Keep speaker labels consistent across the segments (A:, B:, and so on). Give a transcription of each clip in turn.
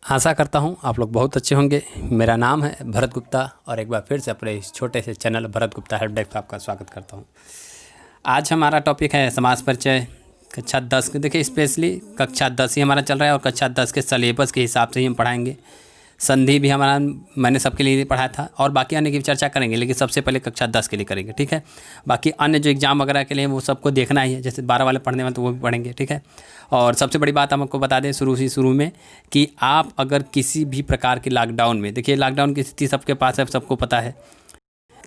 A: आशा करता हूँ आप लोग बहुत अच्छे होंगे। मेरा नाम है भरत गुप्ता और एक बार फिर से अपने इस छोटे से channel Bharat Gupta help desk पे आपका स्वागत करता हूँ। आज हमारा टॉपिक है समास परिचय कक्षा 10 के। देखिए स्पेशली कक्षा 10 ही हमारा चल रहा है और कक्षा 10 के सिलेबस के हिसाब से ही हम पढ़ाएंगे। संधि भी हमारा मैंने सबके लिए पढ़ाया था और बाकी अन्य की चर्चा करेंगे, लेकिन सबसे पहले कक्षा 10 के लिए करेंगे, ठीक है। बाकी अन्य जो एग्ज़ाम वगैरह के लिए वो सबको देखना ही है, जैसे 12 वाले पढ़ने वाले तो वो भी पढ़ेंगे, ठीक है। और सबसे बड़ी बात हम आपको बता दें शुरू में कि आप अगर किसी भी प्रकार के लॉकडाउन में, देखिए लॉकडाउन की स्थिति सबके पास है, सबको पता है,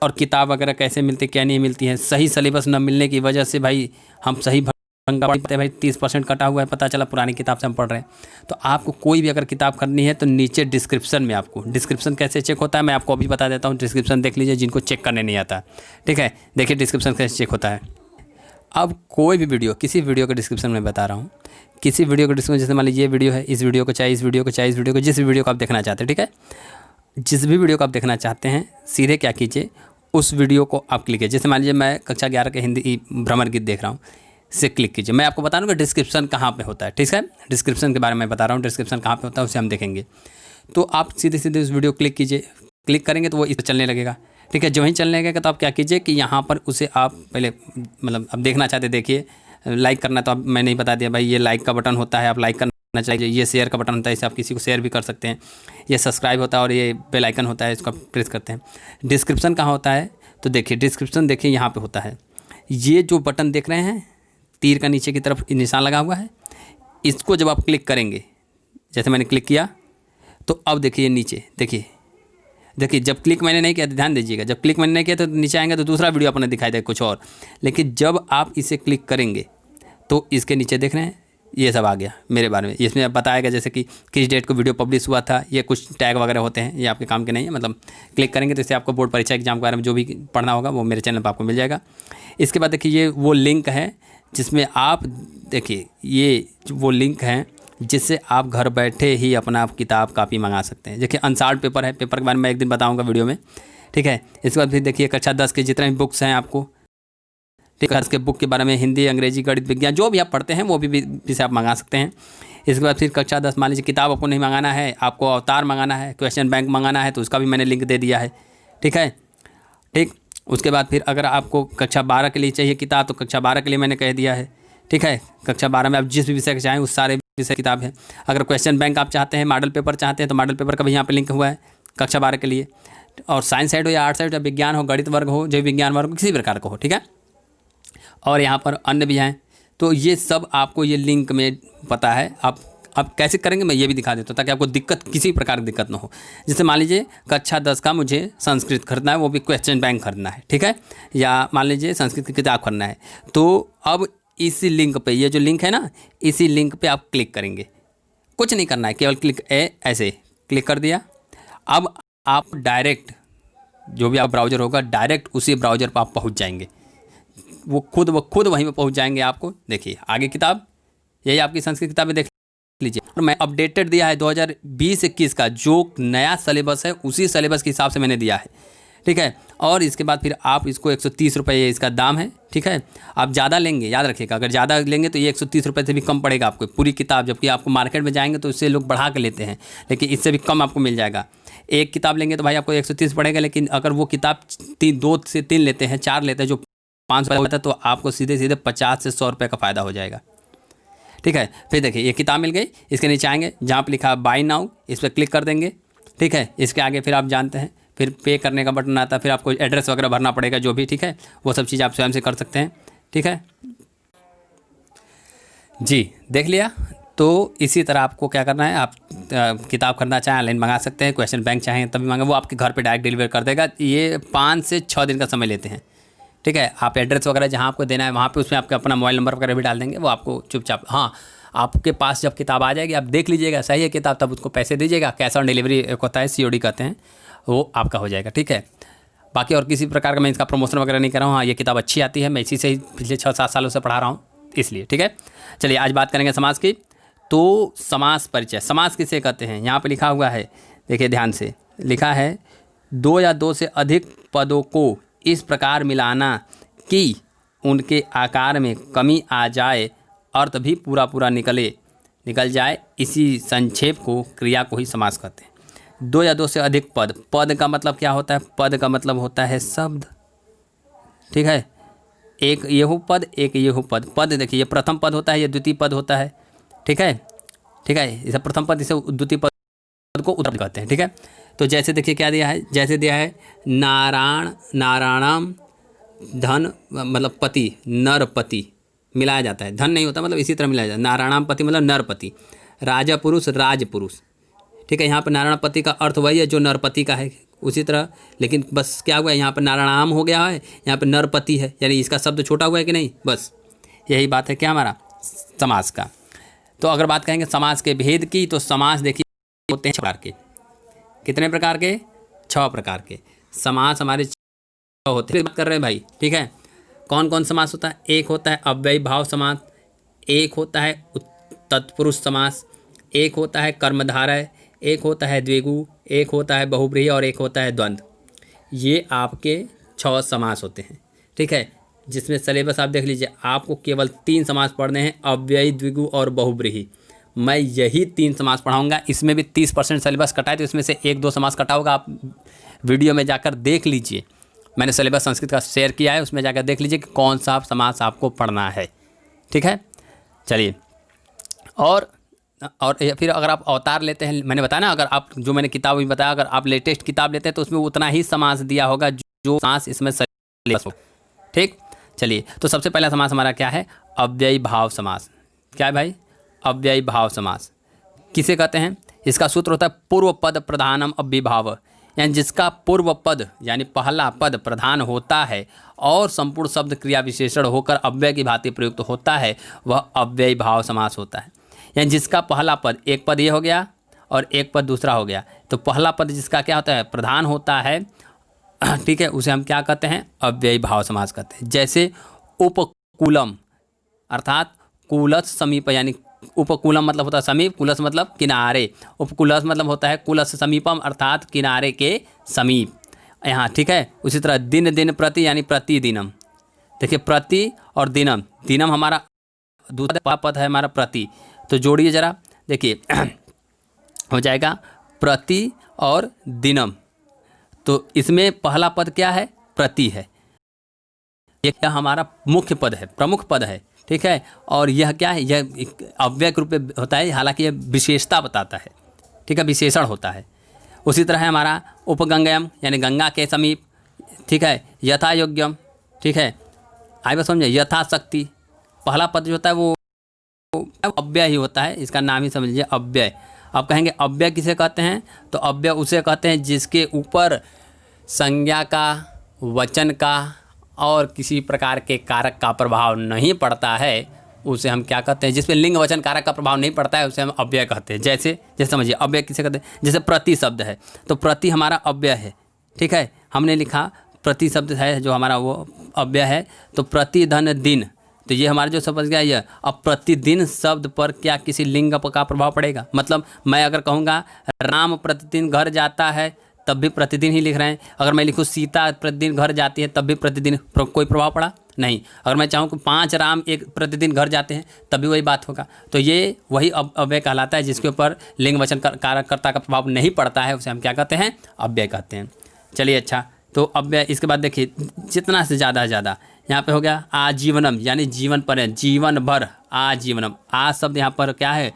A: और किताब वगैरह कैसे मिलती क्या नहीं मिलती है, सही सिलेबस न मिलने की वजह से भाई हम सही भंगा पढ़ते भाई 30% कटा हुआ है, पता चला पुरानी किताब से हम पढ़ रहे हैं। तो आपको कोई भी अगर किताब खरीदनी है तो नीचे डिस्क्रिप्शन में, आपको डिस्क्रिप्शन कैसे चेक होता है मैं आपको अभी बता देता हूँ। डिस्क्रिप्शन देख लीजिए जिनको चेक करने नहीं आता, ठीक है। देखिए डिस्क्रिप्शन कैसे चेक होता है। अब कोई भी वीडियो, किसी वीडियो का डिस्क्रिप्शन में बता रहा हूँ, किसी वीडियो का डिस्क्रिप्शन, जैसे मान लीजिए ये वीडियो है, इस वीडियो को चाहे इस वीडियो को चाहे इस वीडियो को, जिस भी वीडियो को आप देखना चाहते हैं, ठीक है, जिस भी वीडियो को आप देखना चाहते हैं सीधे क्या कीजिए, उस वीडियो को आप क्लिक कीजिए। जैसे मान लीजिए मैं कक्षा 11 के हिंदी भ्रमर गीत देख रहा हूँ, से क्लिक कीजिए। मैं आपको बता रहा हूँ कि डिस्क्रिप्शन कहाँ पे होता है, ठीक है। डिस्क्रिप्शन के बारे में बता रहा हूँ, डिस्क्रिप्शन कहाँ पे होता है उसे हम देखेंगे। तो आप सीधे सीधे उस वीडियो क्लिक कीजिए, क्लिक करेंगे तो वो इस पर चलने लगेगा, ठीक है। जो ही चलने लगेगा तो आप क्या कीजिए कि यहाँ पर उसे आप पहले मतलब अब देखना चाहते देखिए, लाइक करना तो अब मैंने ही बता दिया भाई, ये लाइक का बटन होता है, आप लाइक करना चाहिए। ये शेयर का बटन होता है, इसे आप किसी को शेयर भी कर सकते हैं। ये सब्सक्राइब होता है और ये बेल आइकन होता है, इसको आप प्रेस करते हैं। डिस्क्रिप्शन कहाँ होता है तो देखिए डिस्क्रिप्शन देखिए यहाँ पे होता है। ये जो बटन देख रहे हैं तीर का नीचे की तरफ निशान लगा हुआ है, इसको जब आप क्लिक करेंगे, जैसे मैंने क्लिक किया तो अब देखिए नीचे देखिए जब क्लिक मैंने नहीं किया, ध्यान दीजिएगा, जब क्लिक मैंने नहीं किया तो नीचे आएंगे तो दूसरा वीडियो अपने दिखाई देगा कुछ और, लेकिन जब आप इसे क्लिक करेंगे तो इसके नीचे देख रहे हैं ये सब आ गया मेरे बारे में। इसमें बताएगा जैसे कि किस डेट को वीडियो पब्लिश हुआ था, ये कुछ टैग वगैरह होते हैं, ये आपके काम के नहीं है। मतलब क्लिक करेंगे तो इससे आपको बोर्ड परीक्षा एग्जाम के बारे में जो भी पढ़ना होगा वो मेरे चैनल पर आपको मिल जाएगा। इसके बाद देखिए ये वो लिंक है जिसमें आप देखिए, ये वो लिंक है जिससे आप घर बैठे ही अपना किताब कापी मंगा सकते हैं। देखिए अनसॉल्व पेपर है, पेपर के बारे में मैं एक दिन बताऊंगा वीडियो में, ठीक है। इसके बाद फिर देखिए कक्षा 10 के जितने भी बुक्स हैं आपको, ठीक है, उसके बुक के बारे में हिंदी, अंग्रेजी, गणित, विज्ञान जो भी आप पढ़ते हैं वो भी से आप मंगा सकते हैं। इसके बाद फिर कक्षा 10 मान लीजिए किताब आपको नहीं मंगाना है, आपको अवतार मंगाना है, क्वेश्चन बैंक मंगाना है, तो उसका भी मैंने लिंक दे दिया है, ठीक है, ठीक। उसके बाद फिर अगर आपको कक्षा 12 के लिए चाहिए किताब तो कक्षा 12 के लिए मैंने कह दिया है, ठीक है। कक्षा 12 में आप जिस भी विषय के चाहें उस सारे विषय किताब है। अगर क्वेश्चन बैंक आप चाहते हैं, मॉडल पेपर चाहते हैं तो मॉडल पेपर का भी यहाँ पे लिंक हुआ है कक्षा 12 के लिए। और साइंस साइड हो या आर्ट साइड हो या विज्ञान हो, गणित वर्ग हो, जैव विज्ञान वर्ग हो, किसी प्रकार का हो, ठीक है। और यहाँ पर अन्य भी हैं, तो ये सब आपको ये लिंक में पता है। आप कैसे करेंगे मैं ये भी दिखा देता हूँ ताकि आपको दिक्कत, किसी प्रकार की दिक्कत ना हो। जैसे मान लीजिए कक्षा 10 का मुझे संस्कृत खरीदना है, वो भी क्वेश्चन बैंक खरीदना है, ठीक है, या मान लीजिए संस्कृत की किताब खरीदना है, तो अब इसी लिंक पे, ये जो लिंक है ना, इसी लिंक पे आप क्लिक करेंगे। कुछ नहीं करना है, केवल क्लिक ऐसे क्लिक कर दिया। अब आप डायरेक्ट जो भी आप ब्राउज़र होगा डायरेक्ट उसी ब्राउज़र पर आप पहुँच जाएंगे, वो खुद वहीं पर पहुँच जाएंगे। आपको देखिए आगे किताब, यही आपकी संस्कृत किताब में देख लीजिए। और मैं अपडेटेड दिया है 2020-21 का जो नया सिलेबस है उसी सिलेबस के हिसाब से मैंने दिया है, ठीक है। और इसके बाद फिर आप इसको 130 रुपये इसका दाम है, ठीक है। आप ज़्यादा लेंगे याद रखिएगा, अगर ज़्यादा लेंगे तो ये 130 रुपये से भी कम पड़ेगा आपको पूरी किताब, जबकि आपको मार्केट में जाएंगे तो इससे लोग बढ़ा के लेते हैं, लेकिन इससे भी कम आपको मिल जाएगा। एक किताब लेंगे तो भाई आपको 130 पड़ेगा, लेकिन अगर वो किताब 2 से 3 लेते हैं, 4 लेते हैं जो 500 होता है, तो आपको सीधे सीधे 50 से 100 रुपये का फ़ायदा हो जाएगा, ठीक है। फिर देखिए ये किताब मिल गई, इसके नीचे आएंगे जहाँ पर लिखा है बाय नाउ, इस पर क्लिक कर देंगे, ठीक है। इसके आगे फिर आप जानते हैं फिर पे करने का बटन आता है, फिर आपको एड्रेस वगैरह भरना पड़ेगा जो भी, ठीक है, वो सब चीज़ आप स्वयं से कर सकते हैं, ठीक है जी। देख लिया, तो इसी तरह आपको क्या करना है, आप किताब खरीदना चाहें ऑनलाइन मंगा सकते हैं, क्वेश्चन बैंक चाहें तभी मंगा, वो आपके घर पे डायरेक्ट डिलीवर कर देगा। ये 5 से 6 दिन का समय लेते हैं, ठीक है। आप एड्रेस वगैरह जहाँ आपको देना है वहाँ पे उसमें आपका अपना मोबाइल नंबर वगैरह भी डाल देंगे, वो आपको चुपचाप, हाँ आपके पास जब किताब आ जाएगी आप देख लीजिएगा सही है किताब, तब उसको पैसे दीजिएगा। कैश ऑन डिलीवरी एक होता है, COD कहते हैं, वो आपका हो जाएगा, ठीक है। बाकी और किसी प्रकार का मैं इसका प्रमोशन वगैरह नहीं कर रहा हूँ, हाँ ये किताब अच्छी आती है, मैं इसी से ही पिछले 6-7 सालों से पढ़ा रहा हूँ इसलिए, ठीक है। चलिए आज बात करेंगे समास की। तो समास परिचय, समास किसे कहते हैं, यहाँ पे लिखा हुआ है, देखिए ध्यान से लिखा है, 2 या 2 से अधिक पदों को इस प्रकार मिलाना कि उनके आकार में कमी आ जाए, अर्थ भी पूरा पूरा निकले, निकल जाए, इसी संक्षेप को, क्रिया को ही समास कहते हैं। दो या दो से अधिक पद, पद का मतलब क्या होता है? पद का मतलब होता है शब्द, ठीक है। एक ये हो पद, एक ये हो पद। पद देखिए, ये प्रथम पद होता है, ये द्वितीय पद होता है, ठीक है, ठीक है। इसे प्रथम पद, इसे द्वितीय पद को उत्तर कहते हैं, ठीक है। तो जैसे देखिए क्या दिया है, जैसे दिया है नारायणम धन, मतलब पति, नरपति मिलाया जाता है, धन नहीं होता, मतलब इसी तरह मिलाया जाता है। नारायणम पति मतलब नरपति, राजा पुरुष राजपुरुष, ठीक है। यहाँ पर नारायणपति का अर्थ वही है जो नरपति का है, उसी तरह, लेकिन बस क्या हुआ है, यहाँ पर नारायणाम हो गया है, यहाँ पर नरपति है, यानी इसका शब्द छोटा हुआ है कि नहीं, बस यही बात है क्या हमारा समास का। तो अगर बात करेंगे समास के भेद की, तो समास देखिए होते हैं 6 प्रकार के। कितने प्रकार के? 6 प्रकार के समास हमारे होते हैं। बात कर रहे हैं भाई, ठीक है। कौन कौन समास होता है? एक होता है अव्ययी भाव समास, एक होता है तत्पुरुष समास, एक होता है कर्मधारय, एक होता है द्विगु, एक होता है बहुब्रीहि और एक होता है द्वंद्व। ये आपके 6 समास होते हैं, ठीक है। जिसमें सिलेबस आप देख लीजिए, आपको केवल 3 समास पढ़ने हैं, अव्ययी, द्विगु और बहुब्रीहि। मैं यही 3 समास पढ़ाऊंगा। इसमें भी 30% सिलेबस कटा है, तो इसमें से 1-2 समास कटा होगा, आप वीडियो में जाकर देख लीजिए। मैंने सिलेबस संस्कृत का शेयर किया है, उसमें जाकर देख लीजिए कि कौन सा समास आपको पढ़ना है, ठीक है। चलिए, और फिर अगर आप अवतार लेते हैं, मैंने बताया ना, अगर आप जो मैंने किताब भी बताया, अगर आप लेटेस्ट किताब लेते हैं तो उसमें उतना ही समास दिया होगा जो समास इसमें सिलेबस हो, ठीक। चलिए, तो सबसे पहला समास हमारा क्या है? अव्ययी भाव समास। क्या है भाई? अव्ययी भाव समास किसे कहते हैं? इसका सूत्र होता है पूर्व पद प्रधानम अव्ययीभाव, यानी जिसका पूर्व पद यानी पहला पद प्रधान होता है और संपूर्ण शब्द क्रिया विशेषण होकर अव्यय की भांति प्रयुक्त होता है, वह अव्ययी भाव समास होता है। यानी जिसका पहला पद, एक पद ये हो गया और एक पद दूसरा हो गया, तो पहला पद जिसका क्या होता है? प्रधान होता है, ठीक है, उसे हम क्या कहते हैं? अव्ययी भाव समास कहते हैं। जैसे उपकूलम, अर्थात कुलस समीप, यानी उपकूलम मतलब होता है समीप, कुलस मतलब किनारे, उपकुलस मतलब होता है कुलस समीपम, अर्थात किनारे के समीप, यहाँ, ठीक है। उसी तरह दिन दिन प्रति, यानी प्रतिदिनम। देखिए, प्रति और दिनम, दिनम हमारा दूसरा पद है हमारा प्रति, तो जोड़िए जरा, देखिए हो जाएगा प्रति और दिनम। तो इसमें पहला पद क्या है? प्रति है, यह हमारा मुख्य पद है, प्रमुख पद है, ठीक है। और यह क्या है? यह अव्यय के रूप में होता है, हालांकि यह विशेषता बताता है, ठीक है, विशेषण होता है। उसी तरह है हमारा उपगंगयम, यानी गंगा के समीप, ठीक है। यथा योग्यम, ठीक है, आइए बस समझे। यथाशक्ति, पहला पद जो होता है वो अव्यय ही होता है, इसका नाम ही समझ लीजिए अव्यय। आप कहेंगे अव्यय किसे कहते हैं? तो अव्यय उसे कहते हैं जिसके ऊपर संज्ञा का, वचन का और किसी प्रकार के कारक का प्रभाव नहीं पड़ता है, उसे हम क्या कहते हैं? जिसमें लिंग वचन कारक का प्रभाव नहीं पड़ता है, उसे हम अव्यय कहते हैं। जैसे समझिए, अव्यय किसे कहते हैं? जैसे प्रति शब्द है, तो प्रति हमारा अव्यय है, ठीक है। हमने लिखा प्रति शब्द है जो हमारा वो अव्यय है। तो प्रतिधन दिन, तो ये हमारा जो समझ गया ये। अब प्रतिदिन शब्द पर क्या किसी लिंग का प्रभाव पड़ेगा? मतलब मैं अगर कहूँगा राम प्रतिदिन घर जाता है, तब भी प्रतिदिन ही लिख रहे हैं। अगर मैं लिखूँ सीता प्रतिदिन घर जाती है, तब भी प्रतिदिन, कोई प्रभाव पड़ा नहीं। अगर मैं चाहूँ कि 5 राम एक प्रतिदिन घर जाते हैं, तब भी वही बात होगा। तो ये वही अव्यय कहलाता है जिसके ऊपर लिंग वचन कारककर्ता का प्रभाव नहीं पड़ता है, उसे हम क्या कहते हैं? अव्यय कहते हैं। चलिए, अच्छा, तो अव्यय। इसके बाद देखिए, जितना से ज़्यादा यहाँ पे हो गया आजीवनम, यानी जीवन पर है, जीवन भर, आजीवनम। आ शब्द यहाँ पर क्या है?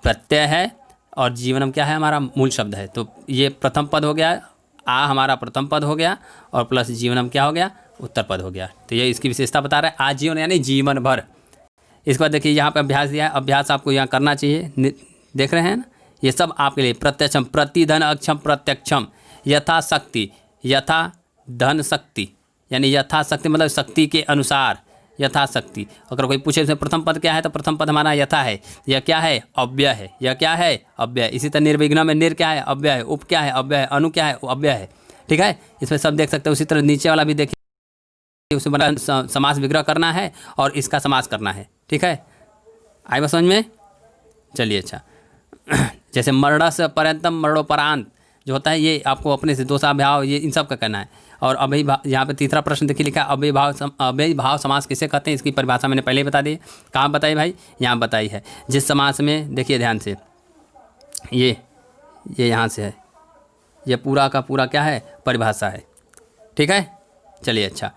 A: प्रत्यय है, और जीवनम क्या है? हमारा मूल शब्द है। तो ये प्रथम पद हो गया, आ हमारा प्रथम पद हो गया, और प्लस जीवनम क्या हो गया? उत्तर पद हो गया। तो ये इसकी विशेषता बता रहा है, आजीवन यानी जीवन भर। इसके बाद देखिए, यहाँ पे अभ्यास दिया है, अभ्यास आपको यहाँ करना चाहिए, देख रहे हैं ना, ये सब आपके लिए। प्रत्यक्षम, प्रतिधन अक्षम प्रत्यक्षम, यथाशक्ति, यथा धन शक्ति, यानी यथाशक्ति मतलब शक्ति के अनुसार, यथाशक्ति। अगर कोई पूछे इसमें प्रथम पद क्या है, तो प्रथम पद हमारा यथा है। यह क्या है? अव्यय है। यह क्या है? अव्यय। इसी तरह निर्विघ्न में निर क्या है? अव्यय है। उप क्या है? अव्यय है। अनु क्या है? अव्यय है, ठीक है। इसमें सब देख सकते हैं। उसी तरह नीचे वाला भी देखिए, उसमें बड़ा समास विग्रह करना है और इसका समास करना है, ठीक है। आई बात समझ में? चलिए, अच्छा, जैसे मरणस पर्यंतम मरणोपरांत, जो होता है ये आपको अपने से दोषाभाव ये इन सब का करना है। और अव्ययीभाव, यहाँ पे तीसरा प्रश्न देखिए लिखा है अव्ययीभाव समास किसे कहते हैं, इसकी परिभाषा मैंने पहले ही बता दी। कहाँ बताई भाई, यहाँ बताई है। जिस समास में देखिए ध्यान से ये यहाँ से है, ये पूरा का पूरा क्या है, परिभाषा है, ठीक है। चलिए अच्छा,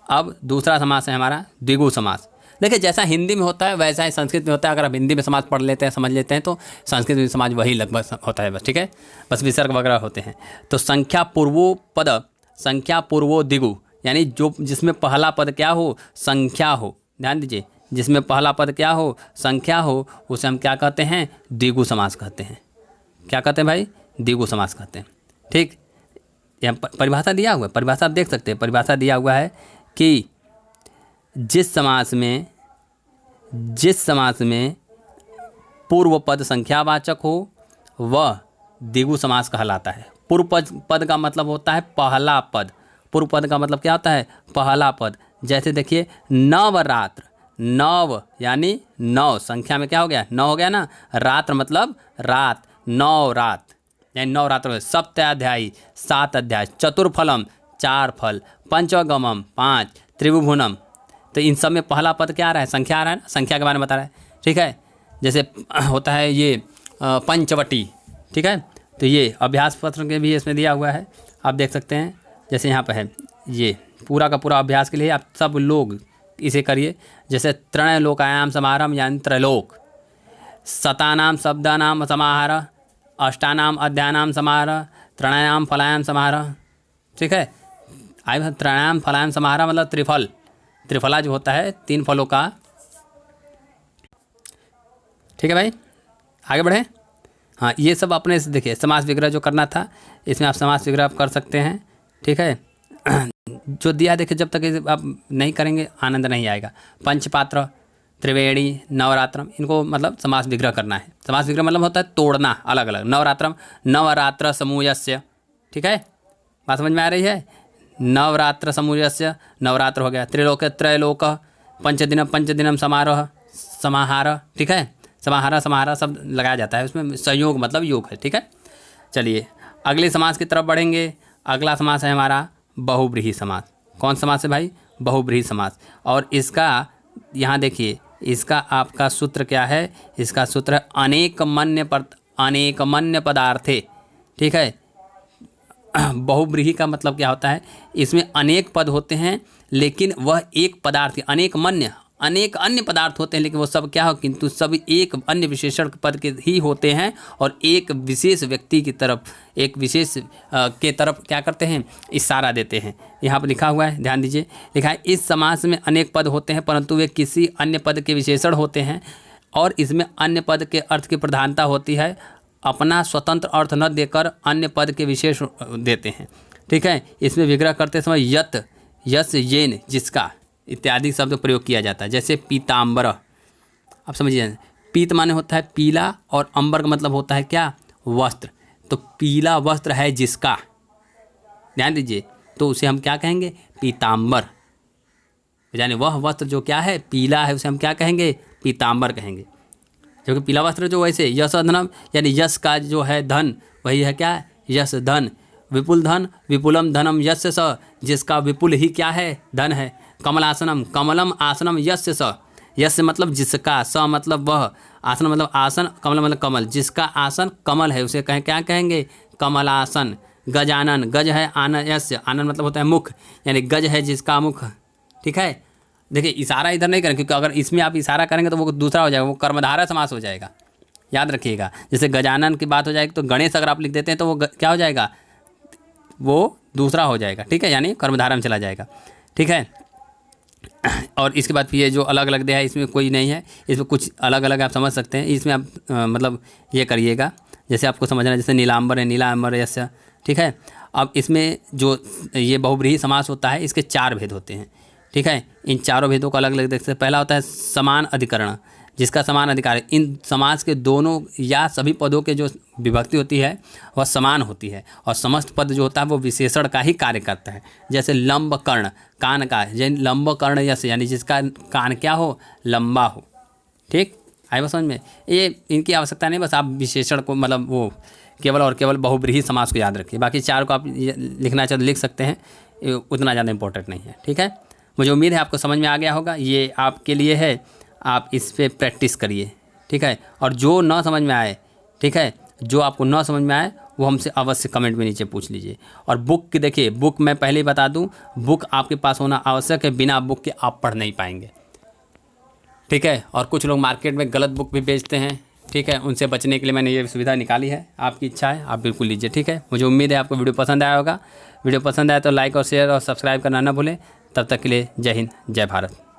A: अब दूसरा समास है हमारा द्विगु समास। देखिए जैसा हिंदी में होता है वैसा ही संस्कृत में होता है। अगर आप हिंदी में समास पढ़ लेते हैं, समझ लेते हैं, तो संस्कृत में समाज वही लगभग होता है बस, ठीक है। बस विसर्ग वगैरह होते हैं। तो संख्या पूर्वो पद, संख्या पूर्वो द्विगु, यानी जो जिसमें पहला पद क्या हो, संख्या हो। ध्यान दीजिए, जिसमें पहला पद क्या हो, संख्या हो, उसे हम क्या कहते हैं, द्विगु समास कहते हैं। क्या कहते हैं भाई, द्विगु समास कहते हैं, ठीक। यहाँ परिभाषा दिया हुआ है, परिभाषा आप देख सकते हैं। परिभाषा दिया हुआ है कि जिस समास में पूर्व पद संख्यावाचक हो वह द्विगु समास कहलाता है। पूर्व पद का मतलब होता है पहला पद। पूर्व पद का मतलब क्या होता है, पहला पद। जैसे देखिए नवरात्र, नव यानी 9, संख्या में क्या हो गया, 9 हो गया ना। रात्र मतलब रात, नवरात यानी नवरात्र। सप्ताध्यायी 7 अध्याय, चतुर्फलम 4 फल, पंचगमम 5, त्रिभुवनम। तो इन सब में पहला पद क्या आ रहा है, संख्या आ रहा है ना, संख्या के बारे में बता रहा है, ठीक है। जैसे होता है ये पंचवटी, ठीक है। तो ये अभ्यास पत्र के भी इसमें दिया हुआ है, आप देख सकते हैं। जैसे यहाँ पर है ये पूरा का पूरा अभ्यास के लिए आप सब लोग इसे करिए। जैसे त्रैलोक्याम समाहारम यानी त्रैलोक, शतानाम शब्दानाम समाहार, अष्टानाम अध्यानाम समाहार, त्रयाणाम फलायाम समाहार, ठीक है। आए त्रयाणाम फलायाम समाहार मतलब त्रिफल, त्रिफला जो होता है 3 फलों का, ठीक है भाई। आगे बढ़े। हाँ, ये सब अपने से देखिए समास विग्रह जो करना था, इसमें आप समास विग्रह आप कर सकते हैं, ठीक है। जो दिया देखिए, जब तक आप नहीं करेंगे आनंद नहीं आएगा। पंचपात्र, त्रिवेणी, नवरात्रम, इनको मतलब समास विग्रह करना है। समास विग्रह मतलब होता है तोड़ना अलग अलग। नवरात्रम, नवरात्र समूहस्य, ठीक है, बात समझ में आ रही है। नवरात्र समूहस्य, नवरात्र हो गया। त्रिलोक, त्रैलोक, पंचदिनम समारोह, समाहार, ठीक है। समाहार सब लगाया जाता है उसमें, संयोग मतलब योग है, ठीक है। चलिए अगले समास की तरफ बढ़ेंगे। अगला समास है हमारा बहुब्रीहि समास। कौन समास है भाई, बहुब्रीहि समास। और इसका यहाँ देखिए, इसका आपका सूत्र क्या है, इसका सूत्र है अनेकमन्य पदार्थे, ठीक है। बहुब्रीहि का मतलब क्या होता है, इसमें अनेक पद होते हैं लेकिन वह एक पदार्थ, अनेक अन्य पदार्थ होते हैं लेकिन वो सब क्या हो, किंतु सब एक अन्य विशेषण पद के ही होते हैं और एक विशेष व्यक्ति की तरफ, एक विशेष के तरफ क्या करते हैं, इशारा देते हैं। यहाँ पर लिखा हुआ है, ध्यान दीजिए, लिखा है इस समास में अनेक पद होते हैं परंतु वे किसी अन्य पद के विशेषण होते हैं और इसमें अन्य पद के अर्थ की प्रधानता होती है, अपना स्वतंत्र अर्थ न देकर अन्य पद के विशेष देते हैं, ठीक है। इसमें विग्रह करते समय यत, यस, येन, जिसका इत्यादि शब्द प्रयोग किया जाता है। जैसे पीताम्बर, आप समझिए, पीत माने होता है पीला और अंबर का मतलब होता है क्या, वस्त्र। तो पीला वस्त्र है जिसका, ध्यान दीजिए, तो उसे हम क्या कहेंगे, पीताम्बर। यानी वह वस्त्र जो क्या है, पीला है, उसे हम क्या कहेंगे, पीताम्बर कहेंगे। क्योंकि पीला वस्त्र जो वैसे यश धनम, यानी यश का जो है धन वही है क्या, यश धन। विपुल धन, विपुलम धनम यस्य स, जिसका विपुल ही क्या है, धन है। कमलासनम, कमलम आसनम यस्य स, यस्य मतलब जिसका, स मतलब वह, आसन मतलब आसन, कमल मतलब कमल, जिसका आसन कमल है उसे कहें क्या कहेंगे, कमलासन। गजानन, गज है आनन यस्य, आनन मतलब होता है मुख, यानी गज है जिसका मुख, ठीक है। देखिए इशारा इधर नहीं करें क्योंकि अगर इसमें आप इशारा करेंगे तो वो दूसरा हो जाएगा, वो कर्मधारय समास हो जाएगा, याद रखिएगा। जैसे गजानन की बात हो जाएगी तो गणेश अगर आप लिख देते हैं तो वो क्या हो जाएगा, वो दूसरा हो जाएगा, ठीक है, यानी कर्मधारय में चला जाएगा, ठीक है। और इसके बाद फिर ये जो अलग अलग दिया है इसमें कोई नहीं है, इसमें कुछ अलग अलग आप समझ सकते हैं। इसमें आप मतलब ये करिएगा, जैसे आपको समझना है, जैसे नीलांबर है, नीलांबर यस्य, ठीक है। अब इसमें जो ये बहुब्रीहि समास होता है इसके 4 भेद होते हैं, ठीक है। इन चारों भेदों को अलग अलग देखते हैं। पहला होता है समान अधिकरण, जिसका समान अधिकार है। इन समास के दोनों या सभी पदों के जो विभक्ति होती है वह समान होती है और समस्त पद जो होता है वो विशेषण का ही कार्य करता है। जैसे लंब कर्ण, कान का, लंब कर्ण यस, यानी जिसका कान क्या हो, लंबा हो, ठीक। आए बस समझ में, ये इनकी आवश्यकता नहीं, बस आप विशेषण को मतलब वो केवल और केवल बहुब्रीहि समास को याद रखिए। बाकी 4 को आप लिखना चाहे तो लिख सकते हैं, ये उतना ज़्यादा इंपॉर्टेंट नहीं है। ठीक है, मुझे उम्मीद है आपको समझ में आ गया होगा। ये आपके लिए है, आप इस पर प्रैक्टिस करिए। ठीक है, और जो ना समझ में आए, ठीक है, जो आपको ना समझ में आए वो हमसे अवश्य कमेंट में नीचे पूछ लीजिए। और बुक की देखिए, बुक मैं पहले ही बता दूं, बुक आपके पास होना आवश्यक है, बिना बुक के आप पढ़ नहीं पाएंगे। ठीक है, और कुछ लोग मार्केट में गलत बुक भी बेचते हैं। ठीक है, उनसे बचने के लिए मैंने ये सुविधा निकाली है। आपकी इच्छा है आप बिल्कुल लीजिए। ठीक है, मुझे उम्मीद है आपको वीडियो पसंद आया होगा। वीडियो पसंद आया तो लाइक और शेयर और सब्सक्राइब करना ना भूलें। तब तक के लिए जय हिंद, जय भारत।